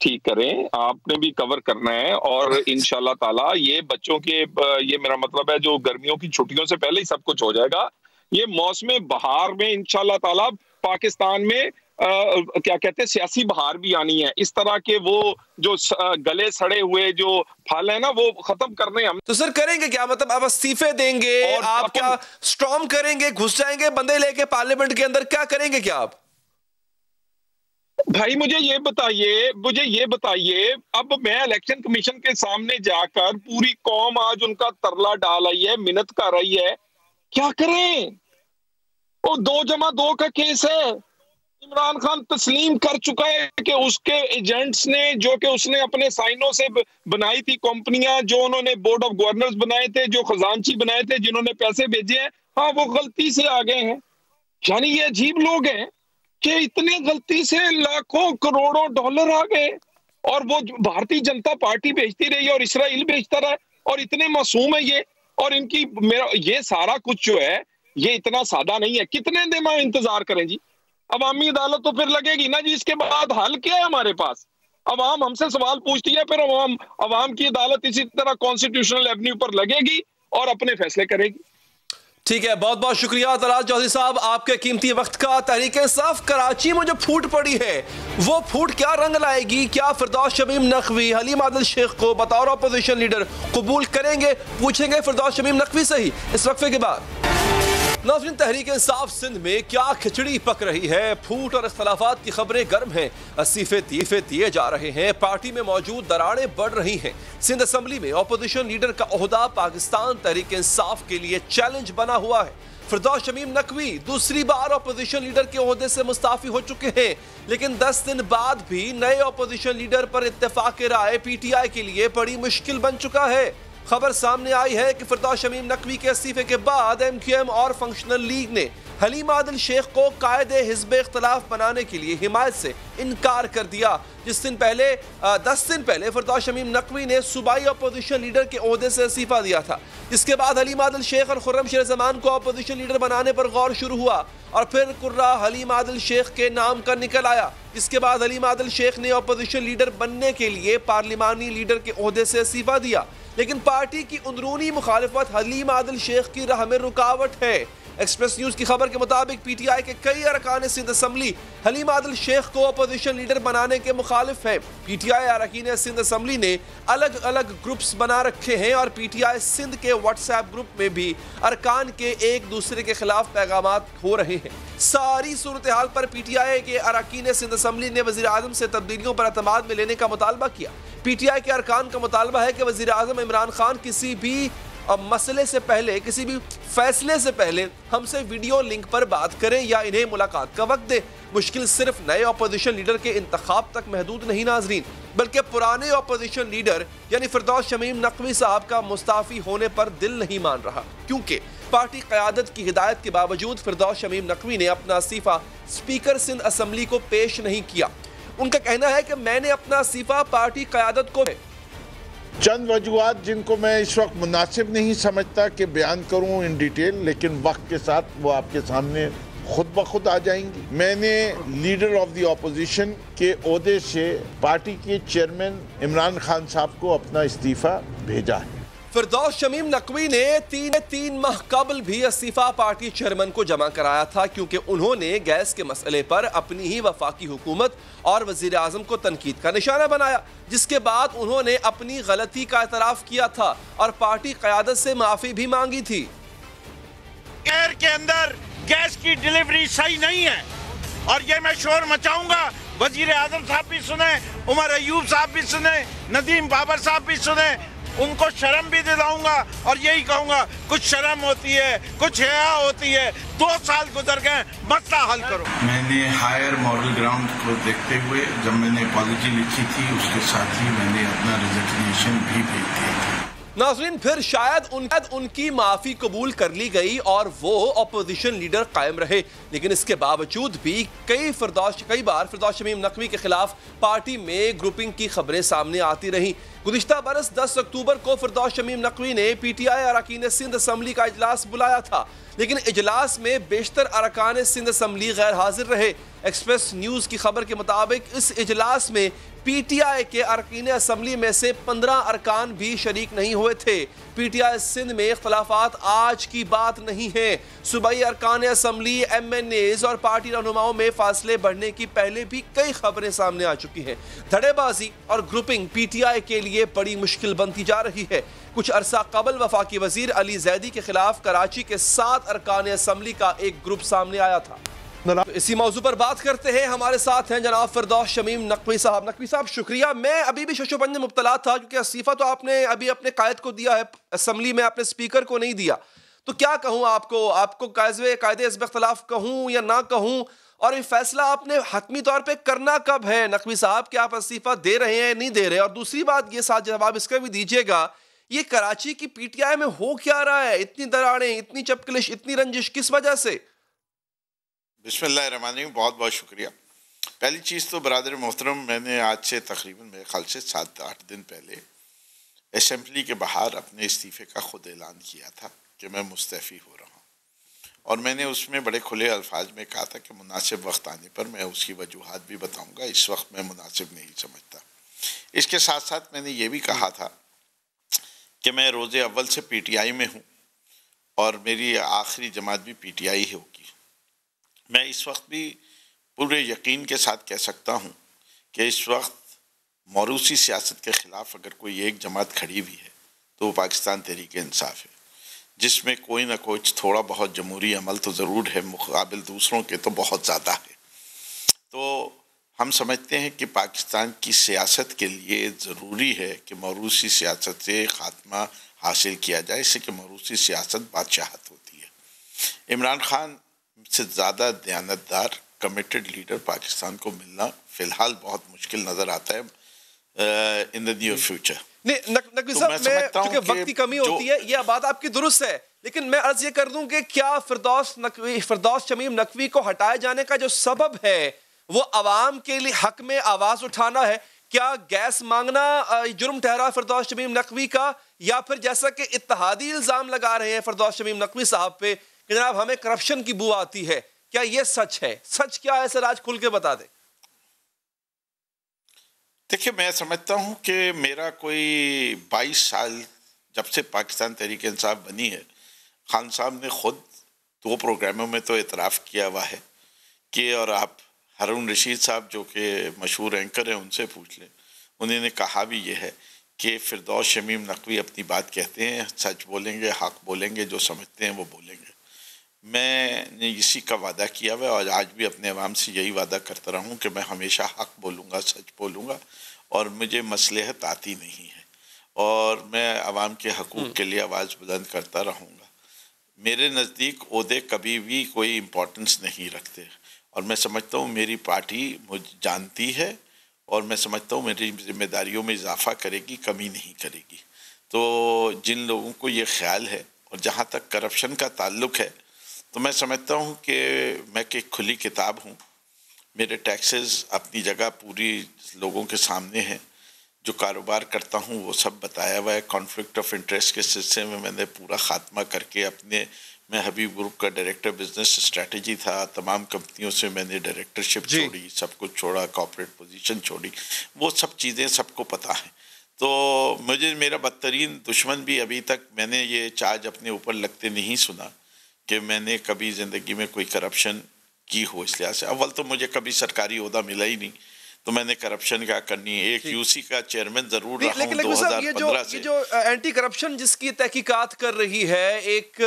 ठीक करें, आपने भी कवर करना है और इंशाल्लाह ताला ये बच्चों के, ये मेरा मतलब है जो गर्मियों की छुट्टियों से पहले ही सब कुछ हो जाएगा। ये मौसम बहार में इंशाल्लाह ताला पाकिस्तान में क्या कहते हैं सियासी बहार भी आनी है। इस तरह के वो जो गले सड़े हुए जो फल है ना वो खत्म करने हम। तो सर करेंगे क्या, मतलब आप इस्तीफे देंगे, आप क्या स्टॉर्म करेंगे, घुस जाएंगे बंदे लेके पार्लियामेंट के अंदर, क्या करेंगे क्या आप? भाई मुझे ये बताइए, अब मैं इलेक्शन कमीशन के सामने जाकर पूरी कौम आज उनका तरला डाल आई है, मिन्नत कर रही है, क्या करें? वो 2+2 का केस है। इमरान खान तस्लीम कर चुका है कि उसके एजेंट्स ने, जो कि उसने अपने साइनों से बनाई थी कंपनियां, जो उन्होंने बोर्ड ऑफ गवर्नर्स बनाए थे, जो खजांची बनाए थे, जिन्होंने पैसे भेजे हैं, हाँ वो गलती से आ गए हैं। यानी ये अजीब लोग हैं कि इतने गलती से लाखों करोड़ों डॉलर आ गए और वो भारतीय जनता पार्टी भेजती रही और इसराइल भेजता रहा और इतने मासूम है ये, और इनकी ये सारा कुछ जो है ये इतना सादा नहीं है। कितने दिन हम इंतजार करें जी? अवामी अदालत तो फिर लगेगी ना जी, इसके बाद हल क्या है हमारे पास? अवाम हमसे सवाल पूछती है, फिर अवाम की अदालत इसी तरह कॉन्स्टिट्यूशनल एवेन्यू पर लगेगी और अपने फैसले करेगी। ठीक है, बहुत बहुत शुक्रिया तलाल चौधरी साहब आपके कीमती वक्त का। तहरीक इंसाफ कराची में जो फूट पड़ी है वो फूट क्या रंग लाएगी? क्या फिरदौस शमीम नकवी हलीम आदिल शेख को बतौर अपोजिशन लीडर कबूल करेंगे? पूछेंगे फिरदौस शमीम नकवी से ही इस वक्फे के बाद। नाज़रीन, तहरीक इंसाफ सिंध में क्या खिचड़ी पक रही है, फूट और इख्तलाफात की खबरें गर्म हैं, इस्तीफे दिए जा रहे हैं, पार्टी में मौजूद दरारें बढ़ रही हैं। सिंध असम्बली में अपोजिशन लीडर का ओहदा पाकिस्तान तहरीक इंसाफ के लिए चैलेंज बना हुआ है। फिरदौस शमीम नकवी दूसरी बार अपोजिशन लीडर के ओहदे से मुस्ताफी हो चुके हैं, लेकिन 10 दिन बाद भी नए अपोजिशन लीडर पर इत्तेफाक राय PTI के लिए बड़ी मुश्किल बन चुका है। खबर सामने आई है कि फिरदौस शमीम नकवी के इस्तीफे के बाद MQM और फंक्शनल लीग ने हलीम आदिल शेख को कायदे हिज़्ब इख्तिलाफ बनाने के लिए हिमायत से इनकार कर दिया। 10 दिन पहले फिरदौस शमीम नकवी ने सूबाई अपोजिशन लीडर के ओहदे से इस्तीफा दिया था। इसके बाद हलीम आदिल शेख और खुर्रम शेर ज़मान को अपोजिशन लीडर बनाने पर गौर शुरू हुआ और फिर कुर्रा हलीम आदिल शेख के नाम का निकल आया। इसके बाद हलीम आदिल शेख ने अपोजिशन लीडर बनने के लिए पार्लिमानी लीडर के ओहदे से इस्तीफा दिया, लेकिन पार्टी की अंदरूनी मुखालिफत हलीम आदिल शेख की राह में रुकावट है। एक्सप्रेस न्यूज की खबर के मुताबिक PTI के कई अरकान सिंध असम्बली हलीम आदिल शेख को अपोजिशन लीडर बनाने के मुखालिफ है। PTI अरकान सिंध असम्बली ने अलग अलग ग्रुप्स बना रखे हैं और PTI सिंध के व्हाट्सएप ग्रुप में भी अरकान के एक दूसरे के खिलाफ पैगामात हो रहे हैं। सारी सूरत हाल पर PTI के अरकान सिंध असम्बली ने वज़ीर आज़म से तब्दीलियों पर एतमाद में लेने का मुतालबा किया। PTI के अरकान का मुतालबा है कि वज़ीर आज़म इमरान खान किसी भी मसले से पहले, किसी भी फैसले से पहले हमसे वीडियो लिंक पर बात करें या इन्हें मुलाकात का वक्त दें। मुश्किल सिर्फ नए अपोजिशन लीडर के इंतखाब तक महदूद नहीं नाजरीन, बल्कि पुराने अपोजिशन लीडर यानी फिरदौस शमीम नकवी साहब का मुस्ताफी होने पर दिल नहीं मान रहा, क्योंकि पार्टी क़यादत की हिदायत के बावजूद फिरदौस शमीम नकवी ने अपना इस्तीफा स्पीकर सिंध असम्बली को पेश नहीं किया। उनका कहना है कि मैंने अपना इस्तीफा पार्टी क़यादत को चंद वजूहात जिनको मैं इस वक्त मुनासिब नहीं समझता कि बयान करूं इन डिटेल, लेकिन वक्त के साथ वो आपके सामने खुद ब खुद आ जाएंगी। मैंने लीडर ऑफ द अपोजिशन के ओहदे से पार्टी के चेयरमैन इमरान खान साहब को अपना इस्तीफा भेजा है। फिरदौस शमीम नकवी ने तीन माह कबल भी इस्तीफा पार्टी चेयरमैन को जमा कराया था, क्योंकि उन्होंने गैस के मसले पर अपनी ही वफाकी हुकूमत और वजीर आजम को तनकीद का निशाना बनाया, जिसके बाद उन्होंने अपनी गलती का एतराफ किया था और पार्टी क़यादत से माफी भी मांगी थी। एयर के अंदर गैस की डिलीवरी सही नहीं है और ये मैं शोर मचाऊंगा। वजीर आजम साहब भी सुने, उमर अयूब साहब भी सुने, नदीम बाबर साहब भी सुने, उनको शर्म भी दिलाऊंगा और यही कहूंगा कुछ शर्म होती है, कुछ हया होती है। 2 साल गुजर गए, मसला हल करो। मैंने हायर मॉडल ग्राउंड को देखते हुए जब मैंने अपॉलजी लिखी थी, उसके साथ ही मैंने अपना रिजिग्नेशन भी भेज दिया था। नाज़रीन, फिर शायद उनकी माफी कबूल कर ली गई और वो अपोजिशन लीडर कायम रहे, लेकिन इसके बावजूद भी कई बार फिरदौस शमीम नकवी के खिलाफ पार्टी में ग्रुपिंग की खबरें सामने आती रहीं। गुज़िश्ता बरस 10 अक्टूबर को फिरदौस शमीम नकवी ने PTI अरकान सिंध असम्बली का इजलास बुलाया था, लेकिन इजलास में बेशतर अरकान सिंध असम्बली गैर हाजिर रहे। एक्सप्रेस न्यूज़ की खबर के मुताबिक इस इजलास में PTI के अरकान असम्बली में से 15 अरकान भी शरीक नहीं हुए थे। PTI सिंध में इख्तलाफात आज की बात नहीं है। सूबाई अरकान असम्बली, MNAs और पार्टी रहनुमाओं में फासले बढ़ने की पहले भी कई खबरें सामने आ चुकी हैं। धड़ेबाजी और ग्रुपिंग PTI के लिए बड़ी मुश्किल बनती जा रही है। कुछ अरसा कबल वफाकी वजीर अली जैदी के खिलाफ कराची के 7 अरकान असम्बली का एक ग्रुप सामने आया था। तो इसी मौजू पर बात करते हैं। हमारे साथ हैं जनाब फिरदौस शमीम नकवी साहब। नकवी साहब, शुक्रिया। मैं अभी भी शशोबंद में मुब्तला था क्योंकि इस्तीफा तो आपने अभी अपने कायद को दिया है, असम्बली में आपने स्पीकर को नहीं दिया। तो क्या कहूँ आपको कायदे हिज़्ब इख्तिलाफ कहूँ या ना कहूँ, और ये फैसला आपने हतमी तौर पे करना कब है नकवी साहब, कि आप इस्तीफा दे रहे हैं नहीं दे रहे? और दूसरी बात ये साथ जवाब इसका भी दीजिएगा, ये कराची की PTI में हो क्या रहा है? इतनी दरारें, इतनी चपकलिश, इतनी रंजिश किस वजह से? बिस्मिल्लाहिर्रहमानिर्रहीम, बहुत बहुत शुक्रिया। पहली चीज़ तो बरादर मोहतरम, मैंने आज से तकरीबन मेरे ख्याल से 7-8 दिन पहले असम्बली के बाहर अपने इस्तीफ़े का ख़ुद ऐलान किया था कि मैं मुस्तफ़ी हो रहा हूँ, और मैंने उसमें बड़े खुले अल्फाज में कहा था कि मुनासिब वक्त आने पर मैं उसकी वजूहात भी बताऊँगा, इस वक्त मैं मुनासिब नहीं समझता। इसके साथ साथ मैंने ये भी कहा था कि मैं रोज़े अव्वल से PTI में हूँ और मेरी आखिरी जमात भी PTI ही होगी। मैं इस वक्त भी पूरे यकीन के साथ कह सकता हूँ कि इस वक्त मौरूसी सियासत के ख़िलाफ़ अगर कोई एक जमात खड़ी भी है तो वो पाकिस्तान तहरीक इंसाफ है, जिसमें कोई ना कुछ थोड़ा बहुत जमहूरी अमल तो ज़रूर है, मुकाबिल दूसरों के तो बहुत ज़्यादा है। तो हम समझते हैं कि पाकिस्तान की सियासत के लिए ज़रूरी है कि मौरूसी सियासत से ख़ात्मा हासिल किया जाए, इससे कि मौरूसी सियासत बादशाहत होती है। इमरान खान से ज़्यादा दयानतदार कमिटेड लीडर पाकिस्तान को मिलना फ़िलहाल बहुत मुश्किल नज़र आता है in the near future. Naqvi साहब, क्योंकि वक्त की कमी होती है, यह बात आपकी दुरुस्त है, लेकिन मैं अर्ज़ ये कर दूं कि क्या फिरदौस शमीम नकवी को हटाए जाने का जो सबब है वो अवाम के लिए हक में आवाज़ उठाना है? क्या गैस मांगना जुर्म ठहरा फिरदौस शमीम नकवी का, या फिर जैसा कि इत्तेहादी इल्ज़ाम लगा रहे हैं फिरदौस शमीम नकवी साहब पे कि जनाब हमें करप्शन की बू आती है, क्या ये सच है? सच क्या है सर, आज खुल के बता दे। देखिए, मैं समझता हूँ कि मेरा कोई 22 साल जब से पाकिस्तान तहरीक इंसाफ बनी है, खान साहब ने खुद 2 प्रोग्रामों में तो इतराफ़ किया हुआ है कि, और आप हारून रशीद साहब जो कि मशहूर एंकर हैं उनसे पूछ लें, उन्होंने कहा भी ये है कि फिरदौस शमीम नकवी अपनी बात कहते हैं, सच बोलेंगे, हक बोलेंगे, जो समझते हैं वो बोलेंगे। मैंने इसी का वादा किया हुआ और आज भी अपने अवाम से यही वादा करता रहा हूँ कि मैं हमेशा हक बोलूँगा, सच बोलूँगा, और मुझे मसलहत आती नहीं है और मैं अवाम के हकूक़ के लिए आवाज़ बुलंद करता रहूँगा। मेरे नज़दीक ओहदे कभी भी कोई इम्पोर्टेंस नहीं रखते, और मैं समझता हूँ मेरी पार्टी मुझे जानती है और मैं समझता हूँ मेरी जिम्मेदारियों में इजाफ़ा करेगी, कमी नहीं करेगी। तो जिन लोगों को ये ख्याल है, और जहाँ तक करप्शन का ताल्लुक़ है, तो मैं समझता हूँ कि मैं एक खुली किताब हूँ, मेरे टैक्सेस अपनी जगह पूरी लोगों के सामने हैं, जो कारोबार करता हूँ वो सब बताया हुआ है। कॉन्फ्लिक्ट ऑफ इंटरेस्ट के सिलसिले में मैंने पूरा ख़ात्मा करके मैं हबीब ग्रुप का डायरेक्टर बिजनेस स्ट्रेटजी था, तमाम कंपनियों से मैंने डायरेक्टरशिप छोड़ी, सब कुछ छोड़ा, कॉर्पोरेट पोजीशन छोड़ी, वो सब चीज़ें सबको पता है। तो मुझे मेरा बदतरीन दुश्मन भी अभी तक मैंने ये चार्ज अपने ऊपर लगते नहीं सुना कि मैंने कभी ज़िंदगी में कोई करप्शन की हो। इस लिहाज से अव्वल तो मुझे कभी सरकारी ओहदा मिला ही नहीं, तो मैंने करप्शन क्या करनी है। एक यूसी का चेयरमैन जरूर रहा हूं 2015 से। ये जो एंटी करप्शन जिसकी तहकीकात कर रही है एक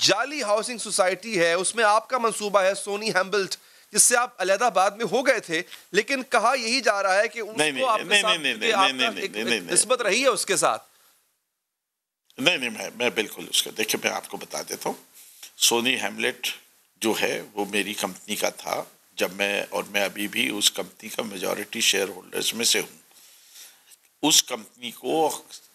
जाली हाउसिंग सोसाइटी है, उसमें आपका मंसूबा है सोनी हैम्बल्ट, जिससे आप अलहदाबाद में हो गए थे, लेकिन कहा यही जा रहा है कि उसको आपके साथ निस्बत रही है उसके साथ। नहीं, मैं बिल्कुल उसका, देखिए मैं आपको बता देता हूँ, सोनी हैम्बल्ट जो है वो मेरी कंपनी का था जब मैं अभी भी उस कंपनी का मेजॉरिटी शेयर होल्डर्स में से हूँ। उस कंपनी को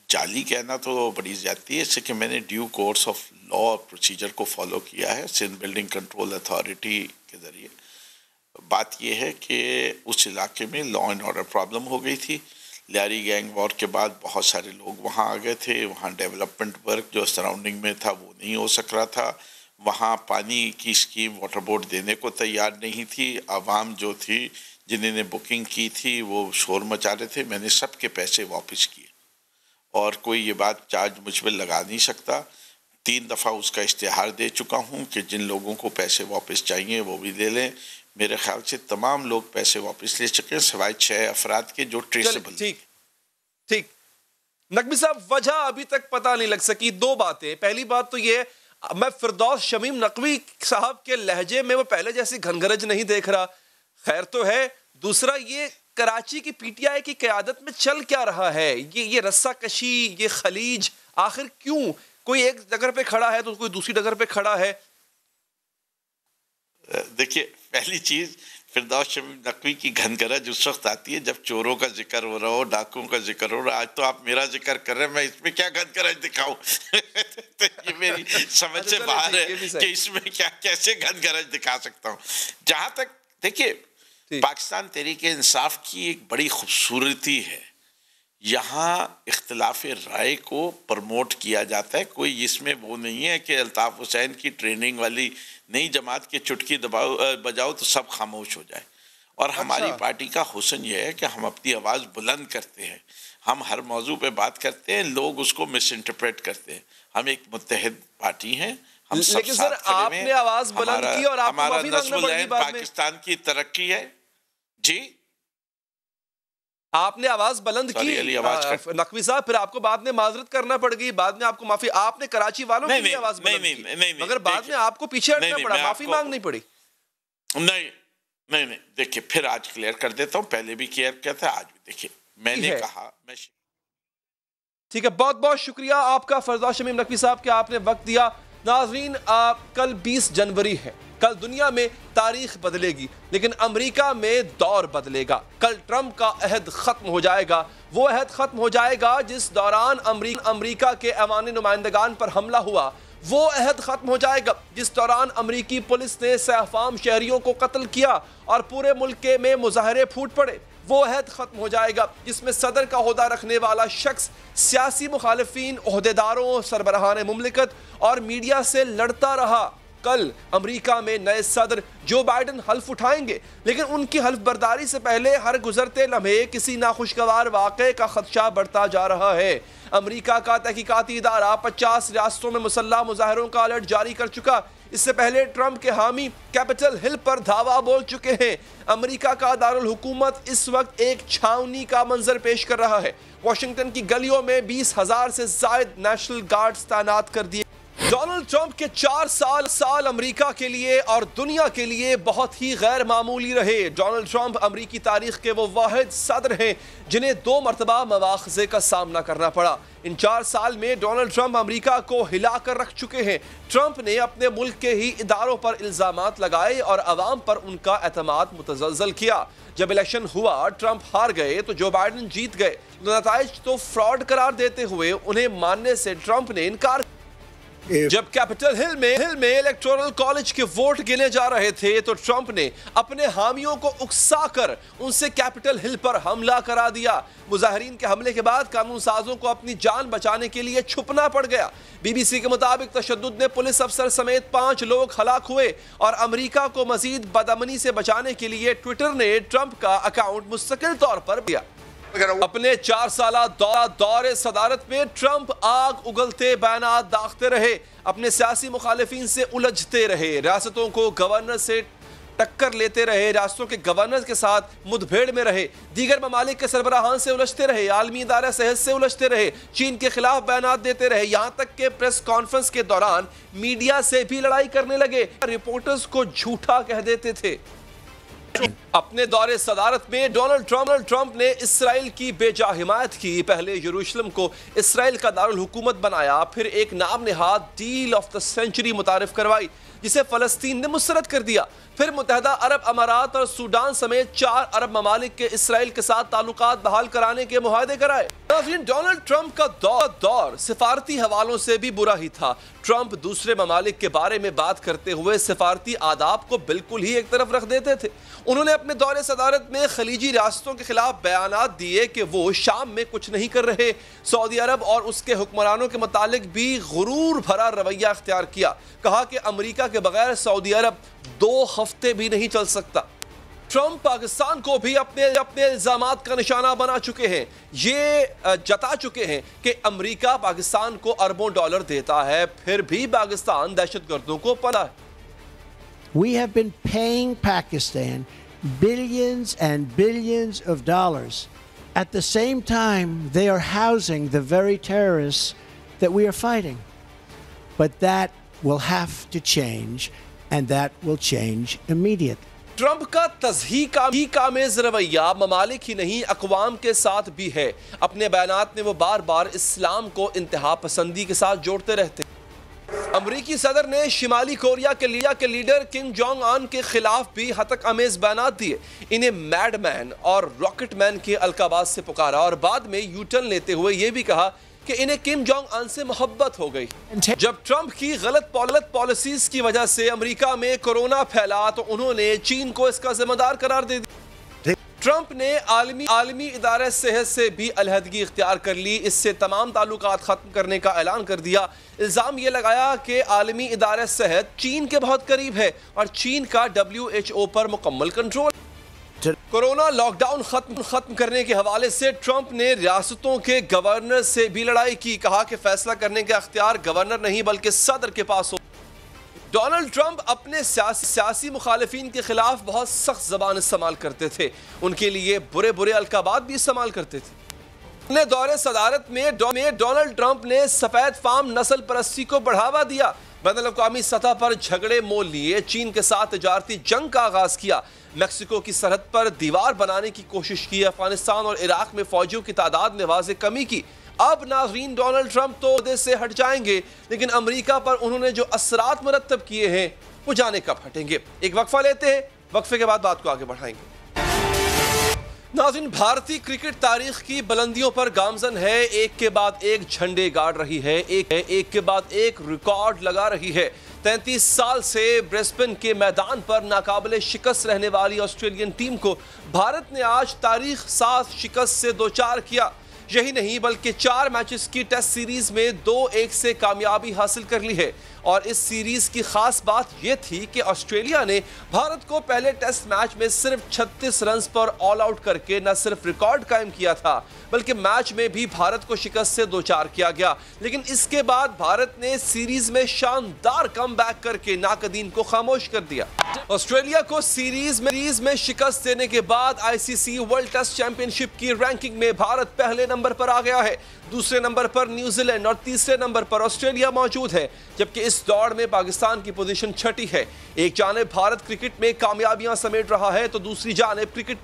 जाली कहना तो बड़ी ज्यादती है। इससे कि मैंने ड्यू कोर्स ऑफ लॉ और प्रोसीजर को फॉलो किया है सिंध बिल्डिंग कंट्रोल अथॉरिटी के ज़रिए। बात यह है कि उस इलाके में लॉ एंड ऑर्डर प्रॉब्लम हो गई थी। लियारी गैंग वॉर के बाद बहुत सारे लोग वहाँ आ गए थे। वहाँ डेवलपमेंट वर्क जो सराउंडिंग में था वो नहीं हो सक रहा था। वहाँ पानी की स्कीम वाटर बोर्ड देने को तैयार नहीं थी। आवाम जो थी जिन्होंने बुकिंग की थी वो शोर मचा रहे थे। मैंने सबके पैसे वापस किए और कोई ये बात चार्ज मुझ पर लगा नहीं सकता। 3 दफ़ा उसका इश्तिहार दे चुका हूँ कि जिन लोगों को पैसे वापस चाहिए वो भी ले लें। मेरे ख्याल से तमाम लोग पैसे वापस ले चुके हैं सिवाय 6 अफराद के जो ट्रेसेबल। ठीक नकवी साहब, वजह अभी तक पता नहीं लग सकी। 2 बातें। पहली बात तो ये, मैं फिरदौस शमीम नकवी साहब के लहजे में वो पहले जैसी घनघरज नहीं देख रहा। खैर तो है। दूसरा ये, कराची की पीटीआई की क़यादत में चल क्या रहा है? ये रस्सा कशी, ये खलीज, आखिर क्यों? कोई एक डगर पे खड़ा है तो कोई दूसरी डगर पे खड़ा है। देखिए, पहली चीज, फिरदौस शमीम नकवी की घनघरज उस वक्त आती है जब चोरों का जिक्र हो रहा हो, डाकुओं का जिक्र हो रहा। आज तो आप मेरा जिक्र कर रहे हैं, मैं इसमें क्या घनघरज दिखाऊं? तो ये मेरी समझ से बाहर है कि इसमें क्या कैसे घनघरज दिखा सकता हूँ। जहां तक देखिए, पाकिस्तान तहरीके इंसाफ की एक बड़ी खूबसूरती है, यहाँ इख्तिलाफ राय को प्रमोट किया जाता है। कोई इसमें वो नहीं है कि अल्ताफ हुसैन की ट्रेनिंग वाली नई जमात के चुटकी बजाओ तो सब खामोश हो जाए। और हमारी पार्टी का हुस्न ये है कि हम अपनी आवाज़ बुलंद करते हैं। हम हर मौजू पे बात करते हैं, लोग उसको मिस इंटरप्रेट करते हैं। हम एक मुत्तहिद पार्टी हैं, हम सब लेकिन सर, आपने आवाज बुलंद की और आपको माफी मांगना पड़ेगी बाद में। पाकिस्तान की तरक्की है जी। आपने आवाज बुलंद की नकवी साहब, फिर आपको बाद में माजरत करना पड़ेगी, बाद में आपको माफी। आपने कराची वालों की आवाज बुलंद की, मगर बाद में आपको पीछे हटना पड़ा, माफी मांगनी पड़ी। नहीं, देखिए, फिर आज क्लियर कर देता हूँ। पहले भी क्लियर किया था, आज भी देखिए, मैंने कहा मैं। ठीक है, बहुत बहुत शुक्रिया आपका फिरदौस शमीम नकवी साहब कि आपने वक्त दिया। नाज़रीन, कल 20 जनवरी है। कल दुनिया में तारीख बदलेगी, लेकिन अमेरिका में दौर बदलेगा। कल ट्रंप का अहद खत्म हो जाएगा। वो अहद खत्म हो जाएगा जिस दौरान अमेरिका के ऐवान नुमाइंदगान पर हमला हुआ। वो अहद खत्म हो जाएगा जिस दौरान अमेरिकी पुलिस ने सैफाम शहरियों को कत्ल किया और पूरे मुल्क में मुजाहरे फूट पड़े। वो अहद खत्म हो जाएगा जिसमें सदर का ओहदा रखने वाला शख्स सियासी मुखालिफिन, ओहदेदारों, सरबराहान मुमलिकत और मीडिया से लड़ता रहा। कल अमेरिका में नए सदर जो बाइडन हल्फ उठाएंगे, लेकिन उनकी हल्फ बर्दारी से पहले हर गुजरते लम्हे किसी नाखुशगवार वाक़े का खदशा बढ़ता जा रहा है। अमेरिका का तहकीकाती इदारा 50 रियासतों में मुसल्लह मुजाहरों का अलर्ट जारी कर चुका। इससे पहले ट्रंप के हामी कैपिटल हिल पर धावा बोल चुके हैं। अमेरिका का दारुल हुकूमत इस वक्त एक छावनी का मंजर पेश कर रहा है। वाशिंगटन की गलियों में 20,000 से जायद नेशनल गार्ड्स तैनात कर दिए। डोनाल्ड ट्रंप के 4 साल अमेरिका के लिए और दुनिया के लिए बहुत ही गैर मामूली रहे। डोनाल्ड ट्रंप अमेरिकी तारीख के वो वाहिद सदर हैं जिन्हें 2 मरतबा मवाख़ज़े का सामना करना पड़ा। इन 4 साल में डोनाल्ड ट्रंप अमेरिका को हिला कर रख चुके हैं। ट्रंप ने अपने मुल्क के ही इदारों पर इल्ज़ामात लगाए और अवाम पर उनका एतमाद मुतज़लज़ल किया। जब इलेक्शन हुआ, ट्रंप हार गए तो जो बाइडन जीत गए। नताइज तो फ्रॉड करार देते हुए उन्हें मानने से ट्रंप ने इनकार। जब कैपिटल हिल में इलेक्टोरल कॉलेज के वोट गिने जा रहे थे तो ट्रंप ने अपने हामियों को उकसाकर उनसे कैपिटल हिल पर हमला करा दिया। मुजाहिरीन के हमले के बाद कानून साजों को अपनी जान बचाने के लिए छुपना पड़ गया। BBC के मुताबिक तशद्दुद ने पुलिस अफसर समेत 5 लोग हलाक हुए और अमेरिका को मजीद बदअमनी से बचाने के लिए ट्विटर ने ट्रंप का अकाउंट मुस्तकिल तौर पर दिया। अपने 4 साला दौरे सदारत में ट्रंप आग उगलते बयानात दागते रहे, अपने सियासी मुखालिफिन से उलझते रहे, रियासतों को गवर्नर से टक्कर लेते रहे, रियासतों के गवर्नर के साथ मुठभेड़ में रहे, दीगर ममालिक के सरबराहान से उलझते रहे, आलमी इदारा सेहत से उलझते रहे, चीन के खिलाफ बयानात देते रहे, यहाँ तक के प्रेस कॉन्फ्रेंस के दौरान मीडिया से भी लड़ाई करने लगे, रिपोर्टर्स को झूठा कह देते थे। अपने दौरे सदारत में डोनाल्ड ट्रंप ने इसराइल की बेजा हिमायत की। पहले यरूशलेम को इसराइल का दारुल हुकूमत बनाया, फिर एक नाम नेहाद डील ऑफ द सेंचुरी मुतारिफ करवाई जिसे फलस्तीन ने मुस्तरद कर दिया। फिर मुत्तहदा अरब अमारात और सूडान समेत 4 अरब ममालिक के इसराइल के साथ ताल्लुकात बहाल कराने के मुआहदे कराए। डोनाल्ड ट्रंप का दौर सिफारती हवालों से भी बुरा ही था। ट्रंप दूसरे ममालिक के बारे में बात करते हुए सिफारती आदाब को बिल्कुल ही एक तरफ रख देते थे। उन्होंने अपने दौरे सदारत में खलीजी रियासतों के खिलाफ बयानात दिए कि वो शाम में कुछ नहीं कर रहे। सऊदी अरब और उसके हुक्मरानों के मुतालिक भी गुरूर भरा रवैया अख्तियार किया। कहा कि अमेरिका के बगैर सऊदी अरब 2 हफ्ते भी नहीं चल सकता। ट्रंप पाकिस्तान को भी अपने इल्जामात का निशाना बना चुके हैं। ये जता चुके हैं कि अमेरिका पाकिस्तान को अरबों डॉलर देता है, फिर भी पाकिस्तान दहशतगर्दों को पनाह है। We have been paying Pakistan billions and billions of dollars. At the same time, they are housing the very terrorists that we are fighting. But that will have to change, and that will change immediately. Trump का तज़हीकामेज़ रवैया ममालिक ही नहीं अक़वाम के साथ भी है। अपने बयानात में वो बार बार इस्लाम को इंतहा पसंदी के साथ जोड़ते रहते। अमरीकी सदर ने शिमाली कोरिया के लीडर किम जोंग उन के खिलाफ भी हतक अमेज बयानात दिए। इन्हें मैडमैन और रॉकेटमैन के अलकाबाज से पुकारा और बाद में यूटर्न लेते हुए ये भी कहा कि इन्हें किम जोंग उन से मोहब्बत हो गई। जब ट्रंप की गलत पॉलिसीज की वजह से अमेरिका में कोरोना फैला तो उन्होंने चीन को इसका जिम्मेदार करार दे दिया। ट्रंप ने आलमी इदारे सेहत से भी अलहदगी इख्तियार कर ली। इससे तमाम ताल्लुकात खत्म करने का ऐलान कर दिया। इल्जाम ये लगाया कि आलमी इदारे सेहत चीन के बहुत करीब है और चीन का WHO पर मुकम्मल कंट्रोल। कोरोना लॉकडाउन खत्म करने के हवाले से ट्रंप ने रियासतों के गवर्नर से भी लड़ाई की। कहा कि फैसला करने का अख्तियार गवर्नर नहीं बल्कि सदर के पास हो। डोनाल्ड ट्रंप अपने सियासी मुखालिफिन के खिलाफ बहुत सख्त जबान इस्तेमाल करते थे। उनके लिए बुरे अलकाबात भी इस्तेमाल करते थे। अपने दौरे सदारत में डोनाल्ड ट्रंप ने सफेद फार्म नस्ल परस्ती को बढ़ावा दिया। बैनुल-अक़वामी सतह पर झगड़े मोल लिए। चीन के साथ तिजारती जंग का आगाज किया। मैक्सिको की सरहद पर दीवार बनाने की कोशिश की। अफगानिस्तान और इराक में फौजियों की तादाद में वाज़े कमी की। अब नाज़रीन डोनाल्ड ट्रंप तो ओहदे से हट जाएंगे, लेकिन अमेरिका पर उन्होंने जो असरात मुरत्तब किए हैं वो जाने कब हटेंगे। एक वक्फा लेते हैं, वक्फे के बाद बात को आगे बढ़ाएंगे। नाज़रीन, भारतीय क्रिकेट तारीख की बुलंदियों पर गामजन है। एक के बाद एक झंडे गाड़ रही है, एक के बाद एक रिकॉर्ड लगा रही है। 33 साल से ब्रिस्बेन के मैदान पर नाकाबिले शिकस्त रहने वाली ऑस्ट्रेलियन टीम को भारत ने आज तारीख साज शिकस्त से दोचार किया। यही नहीं बल्कि 4 मैचेस की टेस्ट सीरीज में 2-1 से कामयाबी हासिल कर ली है। और इस सीरीज की खास बात यह थी कि ऑस्ट्रेलिया ने भारत को पहले टेस्ट मैच में सिर्फ 36 रन पर ऑल आउट करके न सिर्फ रिकॉर्ड कायम किया था बल्कि मैच में भी भारत को शिकस्त से दोचार किया गया। लेकिन इसके बाद भारत ने सीरीज में शानदार कमबैक करके नाकदीन को खामोश कर दिया। ऑस्ट्रेलिया को सीरीज में शिकस्त देने के बाद ICC वर्ल्ड टेस्ट चैंपियनशिप की रैंकिंग में भारत पहले नंबर पर आ गया है। दूसरे नंबर पर न्यूजीलैंड और तीसरे नंबर पर ऑस्ट्रेलिया मौजूद है, जबकि इस दौड़ में पाकिस्तान की पोजीशन छठी है। एक जानिब भारत क्रिकेट में कामयाबियां समेट रहा है तो दूसरी जानिब क्रिकेट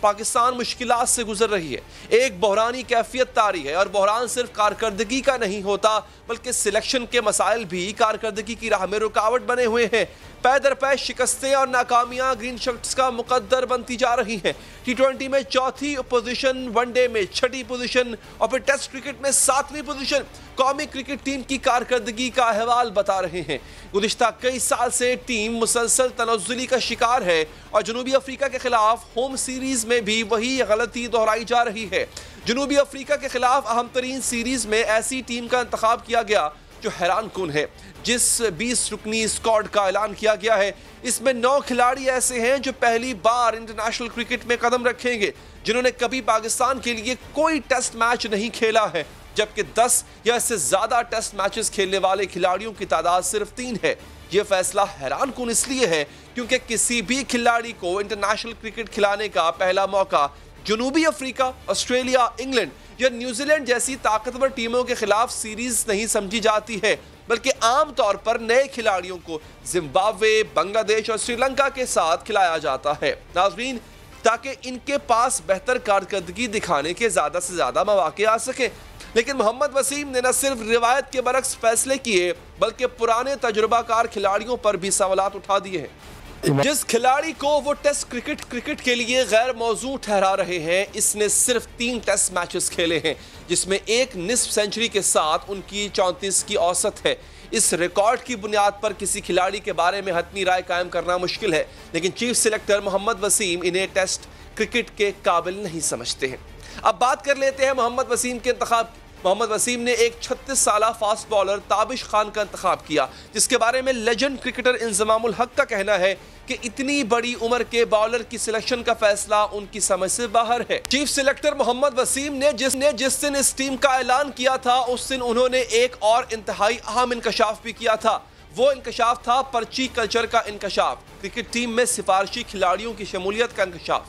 पाकिस्तान मुश्किलात से गुजर रही है। एक बहरानी कैफियत तारी है और बहरान सिर्फ कारकर्दगी का नहीं होता बल्कि सिलेक्शन के मसाइल भी कारकर्दगी की राह में रुकावट बने हुए हैं। पै दर पै शिकस्तें और नाकामियां ग्रीन शर्ट्स का मुकद्दर बनती जा रही हैं। T20 में चौथी पोजीशन, वनडे में छठी पोजीशन और फिर टेस्ट क्रिकेट में 7वीं पोजीशन कौमी क्रिकेट टीम की कारकर्दगी का अहवाल बता रहे हैं। गुज़िश्ता कई साल से टीम मुसलसल तनज़्ज़ुली का शिकार है और जनूबी अफ्रीका के खिलाफ होम सीरीज में भी वही गलती दोहराई जा रही है। जनूबी अफ्रीका के खिलाफ अहम तरीन सीरीज में ऐसी टीम का इंतखाब किया गया जो हैरान कुन है। जिस 20 रुकनी स्क्वाड का ऐलान किया गया है इसमें 9 खिलाड़ी ऐसे हैं जो पहली बार इंटरनेशनल क्रिकेट में कदम रखेंगे, जिन्होंने कभी पाकिस्तान के लिए कोई टेस्ट मैच नहीं खेला है, जबकि 10 या इससे ज्यादा टेस्ट मैचेस खेलने वाले खिलाड़ियों की तादाद सिर्फ 3 है। यह फैसला हैरान कुन इसलिए है क्योंकि किसी भी खिलाड़ी को इंटरनेशनल क्रिकेट खिलाने का पहला मौका जनूबी अफ्रीका, ऑस्ट्रेलिया, इंग्लैंड या न्यूजीलैंड जैसी ताकतवर टीमों के खिलाफ सीरीज नहीं समझी जाती है, बल्कि आम तौर पर नए खिलाड़ियों को जिम्बाब्वे, बांग्लादेश और श्रीलंका के साथ खिलाया जाता है। नाज़रीन, ताकि इनके पास बेहतर कारकर्दगी दिखाने के ज्यादा से ज्यादा मौके आ सके। लेकिन मोहम्मद वसीम ने न सिर्फ रिवायत के बरक्स फैसले किए बल्कि पुराने तजुर्बाकार खिलाड़ियों पर भी सवालात उठा दिए हैं। जिस खिलाड़ी को वो टेस्ट क्रिकेट के लिए गैर मौजू ठहरा रहे हैं, इसने सिर्फ 3 टेस्ट मैचेस खेले हैं, जिसमें एक निस्फ सेंचुरी के साथ उनकी 34 की औसत है। इस रिकॉर्ड की बुनियाद पर किसी खिलाड़ी के बारे में हतमी राय कायम करना मुश्किल है, लेकिन चीफ सिलेक्टर मोहम्मद वसीम इन्हें टेस्ट क्रिकेट के काबिल नहीं समझते हैं। अब बात कर लेते हैं मोहम्मद वसीम के इंतखाब की। मोहम्मद वसीम ने एक 36 साला फास्ट बॉलर ताबिश खान का इंतखाब किया, जिसके बारे में लेजेंड क्रिकेटर इंजमामुल हक का कहना है कि इतनी बड़ी उम्र के बॉलर की सिलेक्शन का फैसला उनकी समझ से बाहर है। चीफ सिलेक्टर मोहम्मद वसीम ने जिस दिन इस टीम का ऐलान किया था, उस दिन उन्होंने एक और इंतहाई अहम इंकशाफ भी किया था। वो इंकशाफ था पर्ची कल्चर का इंकशाफ, क्रिकेट टीम में सिफारशी खिलाड़ियों की शमूलियत का इंकशाफ।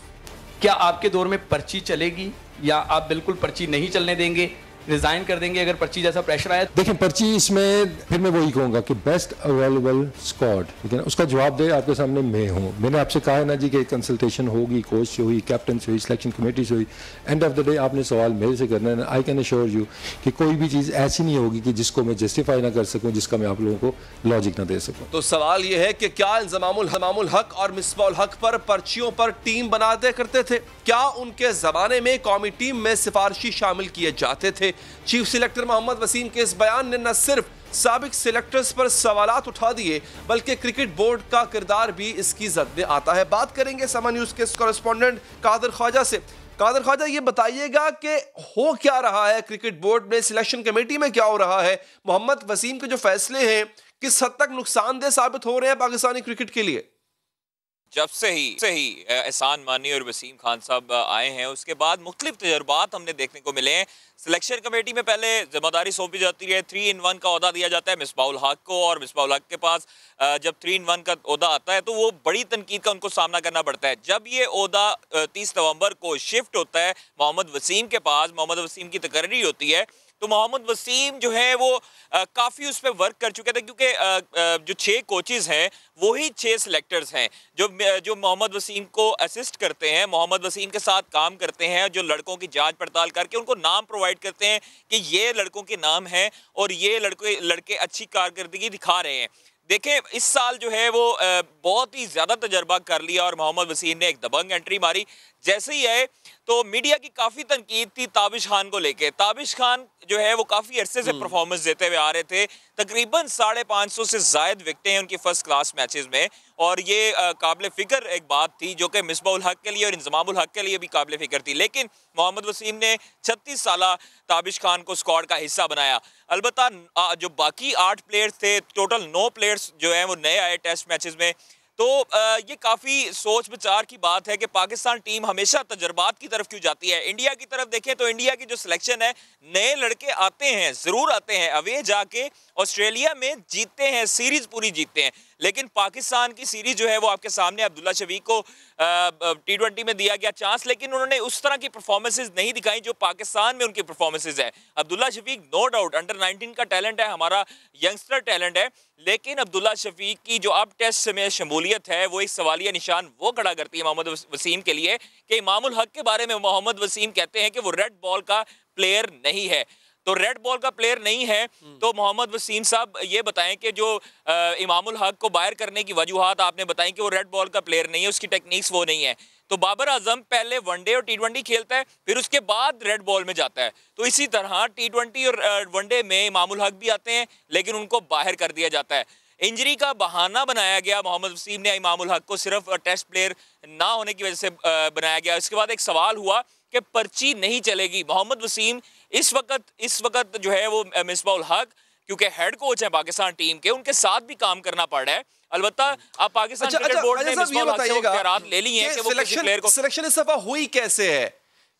क्या आपके दौर में पर्ची चलेगी या आप बिल्कुल पर्ची नहीं चलने देंगे, रिजाइन कर देंगे अगर पर्ची जैसा प्रेशर आया? देखें, पर्ची इसमें फिर मैं वही कहूँगा कि बेस्ट अवेलेबल स्क्वाड, लेकिन उसका जवाब दे आपके सामने मैं हूँ। मैंने आपसे कहा है ना जी कि कंसल्टेशन होगी, कोच से हुई, कैप्टन से हुई, सिलेक्शन कमेटी से हुई। एंड ऑफ द डे आपने सवाल मेरे से करना है। आई कैन अश्योर यू कि कोई भी चीज़ ऐसी नहीं होगी कि जिसको मैं जस्टिफाई ना कर सकूँ, जिसका मैं आप लोगों को लॉजिक ना दे सकूँ। तो सवाल यह है कि क्या इंजमामुल हक और मिसबाहुल हक पर पर्चियों पर टीम बनाते करते थे? क्या उनके जमाने में कौमी टीम में सिफारशी शामिल किए जाते थे? चीफ सिलेक्टर मोहम्मद वसीम के इस बयान ने न सिर्फ साबिक सिलेक्टर्स पर सवालात उठा दिए, बल्कि क्रिकेट बोर्ड का किरदार भी इसकी जद में आता है। बात करेंगे समा न्यूज़ के कॉरेस्पोंडेंट कादर ख्वाजा से। कादर ख्वाजा, ये बताइएगा कि हो क्या रहा है क्रिकेट बोर्ड में, सिलेक्शन कमेटी में क्या हो रहा है? मोहम्मद वसीम के जो फैसले हैं किस हद तक नुकसानदेह साबित हो रहे हैं पाकिस्तानी क्रिकेट के लिए? जब से ही एहसान मानी और वसीम खान साहब आए हैं, उसके बाद मुख्तलिफ तजर्बात हमने देखने को मिले हैं। सिलेक्शन कमेटी में पहले जिम्मेदारी सौंपी जाती है, 3-in-1 का ओहदा दिया जाता है मिसबाहुल हक को, और मिसबाहुल हक के पास जब 3-in-1 का ओहदा आता है तो वो बड़ी तनकीद का उनको सामना करना पड़ता है। जब ये ओहदा 30 नवंबर को शिफ्ट होता है मोहम्मद वसीम के पास, मोहम्मद वसीम की तकर्री होती है, तो मोहम्मद वसीम जो है वो काफ़ी उस पर वर्क कर चुके थे, क्योंकि जो 6 कोचेज़ हैं वही 6 सिलेक्टर्स हैं जो मोहम्मद वसीम को असिस्ट करते हैं, मोहम्मद वसीम के साथ काम करते हैं, जो लड़कों की जांच पड़ताल करके उनको नाम प्रोवाइड करते हैं कि ये लड़कों के नाम हैं और ये लड़के अच्छी कारकर्दगी दिखा रहे हैं। देखें, इस साल जो है वो बहुत ही ज़्यादा तजर्बा कर लिया और मोहम्मद वसीम ने एक दबंग एंट्री मारी। जैसे ही आए तो मीडिया की काफ़ी तनकीद थी ताबिश खान को लेके। ताबिश खान जो है वो काफ़ी अरसे से परफॉर्मेंस देते हुए आ रहे थे, तकरीबन 550 से ज़ायद विकटें हैं उनकी फ़र्स्ट क्लास मैचेस में, और ये काबिल फ़िक्र एक बात थी जो कि मिसबाहुल हक के लिए और इंजमामुल हक के लिए भी काबिल फ़िक्र थी। लेकिन मोहम्मद वसीम ने 36 साला ताबिश खान को स्क्वाड का हिस्सा बनाया। अलबत्ता जो बाकी 8 प्लेयर्स थे, टोटल 9 प्लेयर्स जो हैं वो नए आए टेस्ट मैचेस में, तो ये काफ़ी सोच विचार की बात है कि पाकिस्तान टीम हमेशा तजर्बात की तरफ क्यों जाती है। इंडिया की तरफ देखें तो इंडिया की जो सिलेक्शन है, नए लड़के आते हैं, ज़रूर आते हैं, अवे जाके ऑस्ट्रेलिया में जीतते हैं, सीरीज़ पूरी जीतते हैं, लेकिन पाकिस्तान की सीरीज़ जो है वो आपके सामने अब्दुल्ला शफीक को T20 में दिया गया चांस, लेकिन उन्होंने उस तरह की परफॉर्मेंसेज नहीं दिखाई जो पाकिस्तान में उनकी परफॉर्मेंसेज है। Abdullah Shafique no doubt under 19 का टैलेंट है, हमारा यंगस्टर टैलेंट है, लेकिन अब्दुल्ला शफीक की जो अब टेस्ट में शमूलियत है वो एक सवालिया निशान वो खड़ा करती है मोहम्मद वसीम के लिए कि इमामुल हक के बारे में मोहम्मद वसीम कहते हैं कि वो रेड बॉल का प्लेयर नहीं है। तो रेड बॉल का प्लेयर नहीं है तो मोहम्मद वसीम साहब ये बताएं कि जो इमामुल हक को बाहर करने की वजूहात आपने बताई कि वो रेड बॉल का प्लेयर नहीं है, उसकी टेक्निक्स वो नहीं है। तो बाबर आजम पहले वनडे और T20 खेलता है, फिर उसके बाद रेड बॉल में जाता है। तो इसी तरह T20 और वनडे में इमामुल हक भी आते हैं, लेकिन उनको बाहर कर दिया जाता है। इंजरी का बहाना बनाया गया मोहम्मद वसीम ने इमामुल हक को, सिर्फ टेस्ट प्लेयर ना होने की वजह से बनाया गया। इसके बाद एक सवाल हुआ कि पर्ची नहीं चलेगी। मोहम्मद वसीम इस वक्त जो है वो मिसबाहुल हक क्योंकि हेड कोच है पाकिस्तान टीम के, उनके साथ भी काम करना पड़ रहा है। अलबत्ता अब पाकिस्तान क्रिकेट बोर्ड ने मिसबाहुल हक से इख्तियारात ले ली हैं कि वो किसी प्लेयर को सिलेक्शन इस दफा हुई कैसे है?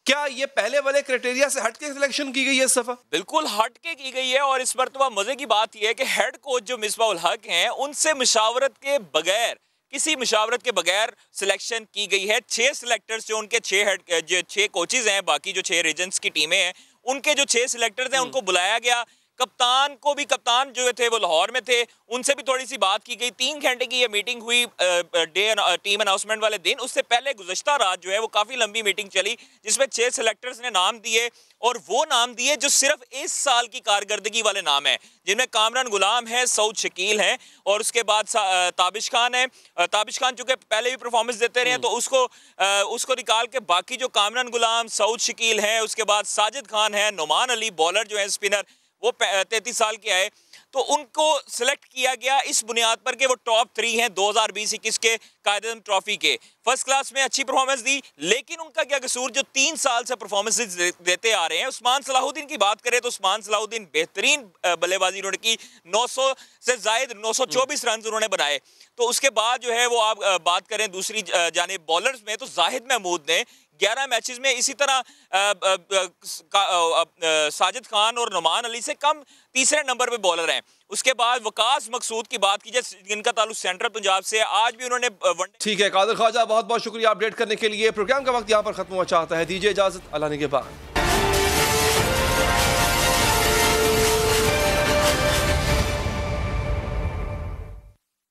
क्या ये पहले वाले क्राइटेरिया से हट के सिलेक्शन की गई है इस दफा? बिल्कुल हट के की गई है, और इस मरतबा मजे की बात यह है कि हेड कोच जो मिसबाहुल हक हैं उनसे मशावरत के बगैर, किसी मशावरत के बगैर सिलेक्शन की गई है। 6 सिलेक्टर्स जो उनके 6 कोचेज हैं, बाकी जो 6 रीजन्स की टीमें हैं उनके जो 6 सिलेक्टर्स हैं उनको बुलाया गया, कप्तान को भी, कप्तान जो थे वो लाहौर में थे, उनसे भी थोड़ी सी बात की गई। 3 घंटे की ये मीटिंग हुई टीम अनाउंसमेंट वाले दिन। उससे पहले गुज़श्ता रात जो है वो काफ़ी लंबी मीटिंग चली, जिसमें 6 सिलेक्टर्स ने नाम दिए, और वो नाम दिए जो सिर्फ इस साल की कारकर्दगी वाले नाम हैं, जिनमें कामरान गुलाम है, सऊद शकील हैं, और उसके बाद ताबिश खान है। ताबिश खान चूंकि पहले भी परफॉर्मेंस देते रहे हैं, तो उसको निकाल के बाकी जो कामरान गुलाम, सऊद शकील हैं, उसके बाद साजिद खान है, नुमान अली बॉलर जो है स्पिनर, वो 33 साल के आए, तो उनको सिलेक्ट किया गया इस बुनियाद पर कि वो टॉप 3 हैं 2020-21 के कायदे ट्रॉफी के। फर्स्ट क्लास में अच्छी परफॉर्मेंस दी, लेकिन उनका क्या कसूर जो 3 साल से परफॉर्मेंस देते आ रहे हैं। उस्मान सलाहुद्दीन की बात करें तो उस्मान सलाहुद्दीन बेहतरीन बल्लेबाजी उन्होंने की, 900 से ज़ायद 924 रन उन्होंने बनाए। तो उसके बाद जो है वो आप बात करें दूसरी जानिब बॉलर्स में, तो जाहिद महमूद ने 11 मैचेस में इसी तरह साजिद खान और नुमान अली से कम तीसरे नंबर पे बॉलर हैं। उसके बाद वकास मकसूद की बात की जाए, जिनका ताल्लुक सेंट्रल पंजाब से, आज भी उन्होंने ठीक है। कादिर ख्वाजा, बहुत बहुत शुक्रिया अपडेट करने के लिए। प्रोग्राम का वक्त यहाँ पर खत्म हुआ चाहता है, दीजिए इजाजत, अल्लाह ने के बाद।